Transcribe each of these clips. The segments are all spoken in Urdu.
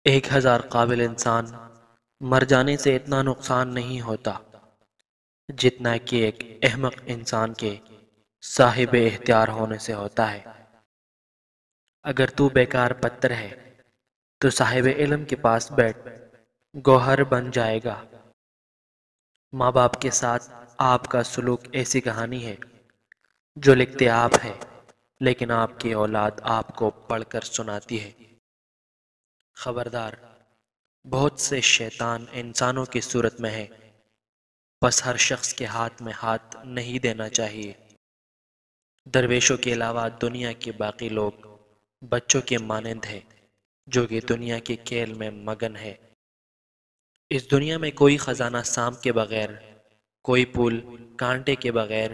1000 قابل انسان مر جانے سے اتنا نقصان نہیں ہوتا جتنا کہ ایک احمق انسان کے صاحب اختیار ہونے سے ہوتا ہے۔ اگر تو بیکار پتھر ہے تو صاحب علم کے پاس بیٹھ گوہر بن جائے گا۔ ماں باپ کے ساتھ آپ کا سلوک ایسی کہانی ہے جو لکھتے آپ ہے لیکن آپ کی اولاد آپ کو پڑھ کر سناتی ہے۔ خبردار، بہت سے شیطان انسانوں کی صورت میں ہے، بس ہر شخص کے ہاتھ میں ہاتھ نہیں دینا چاہیے۔ درویشوں کے علاوہ دنیا کے باقی لوگ بچوں کے مانند ہیں جو کہ دنیا کے کھیل میں مگن ہے۔ اس دنیا میں کوئی خزانہ سانپ کے بغیر، کوئی پھول کانٹے کے بغیر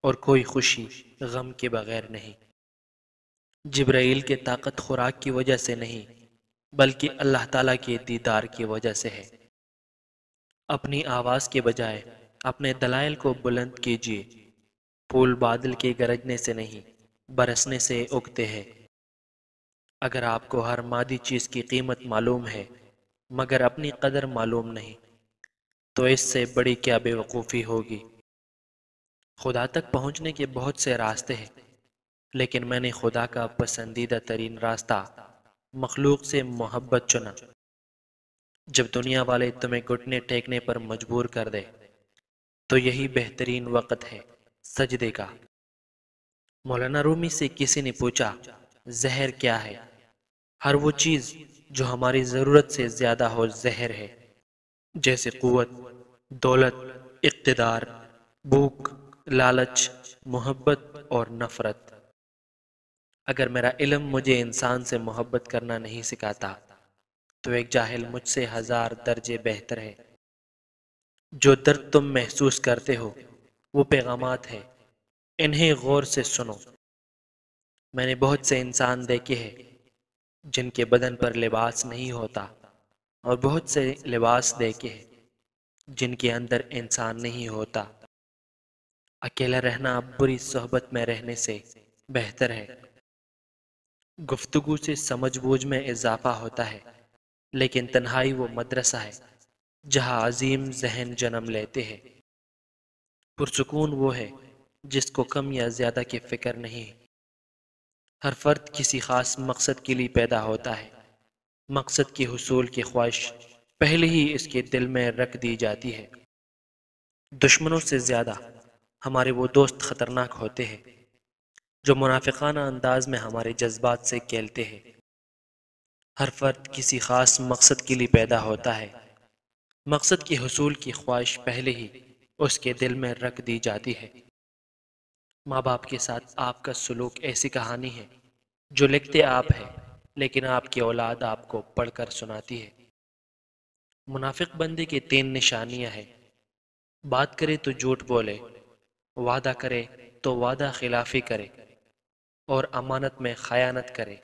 اور کوئی خوشی غم کے بغیر نہیں۔ جبرائیل کی طاقت خوراک کی وجہ سے نہیں بلکہ اللہ تعالیٰ کے دیدار کی وجہ سے ہے۔ اپنی آواز کے بجائے اپنے دلائل کو بلند کیجیے۔ پھول بادل کے گرجنے سے نہیں برسنے سے اگتے ہیں۔ اگر آپ کو ہر مادی چیز کی قیمت معلوم ہے مگر اپنی قدر معلوم نہیں تو اس سے بڑی کیا بے وقوفی ہوگی۔ خدا تک پہنچنے کے بہت سے راستے ہیں لیکن میں نے خدا کا پسندیدہ ترین راستہ مخلوق سے محبت چنا۔ جب دنیا والے تمہیں گھٹنے ٹیکنے پر مجبور کر دے تو یہی بہترین وقت ہے سجدے کا۔ مولانا رومی سے کسی نے پوچھا زہر کیا ہے؟ ہر وہ چیز جو ہماری ضرورت سے زیادہ ہو زہر ہے، جیسے قوت، دولت، اقتدار، بھوک، لالچ، محبت اور نفرت۔ اگر میرا علم مجھے انسان سے محبت کرنا نہیں سکھاتا تو ایک جاہل مجھ سے 1000 درجے بہتر ہے۔ جو درد تم محسوس کرتے ہو وہ پیغامات ہیں، انہیں غور سے سنو۔ میں نے بہت سے انسان دیکھے ہیں جن کے بدن پر لباس نہیں ہوتا اور بہت سے لباس دیکھے ہیں جن کے اندر انسان نہیں ہوتا۔ اکیلا رہنا بری صحبت میں رہنے سے بہتر ہے۔ گفتگو سے سمجھ بوجھ میں اضافہ ہوتا ہے لیکن تنہائی وہ مدرسہ ہے جہاں عظیم ذہن جنم لیتے ہیں۔ پرسکون وہ ہے جس کو کم یا زیادہ کی فکر نہیں۔ ہر فرد کسی خاص مقصد کے لیے پیدا ہوتا ہے۔ مقصد کے حصول کی خواہش پہلے ہی اس کے دل میں رکھ دی جاتی ہے۔ دشمنوں سے زیادہ ہمارے وہ دوست خطرناک ہوتے ہیں جو منافقانہ انداز میں ہمارے جذبات سے کھیلتے ہیں۔ ہر فرد کسی خاص مقصد کے لیے پیدا ہوتا ہے۔ مقصد کے حصول کی خواہش پہلے ہی اس کے دل میں رکھ دی جاتی ہے۔ ماں باپ کے ساتھ آپ کا سلوک ایسی کہانی ہے جو لکھتے آپ ہے لیکن آپ کی اولاد آپ کو پڑھ کر سناتی ہے۔ منافق بندے کی 3 نشانیاں ہیں: بات کرے تو جھوٹ بولے، وعدہ کرے تو وعدہ خلافی کرے اور امانت میں خیانت کرے۔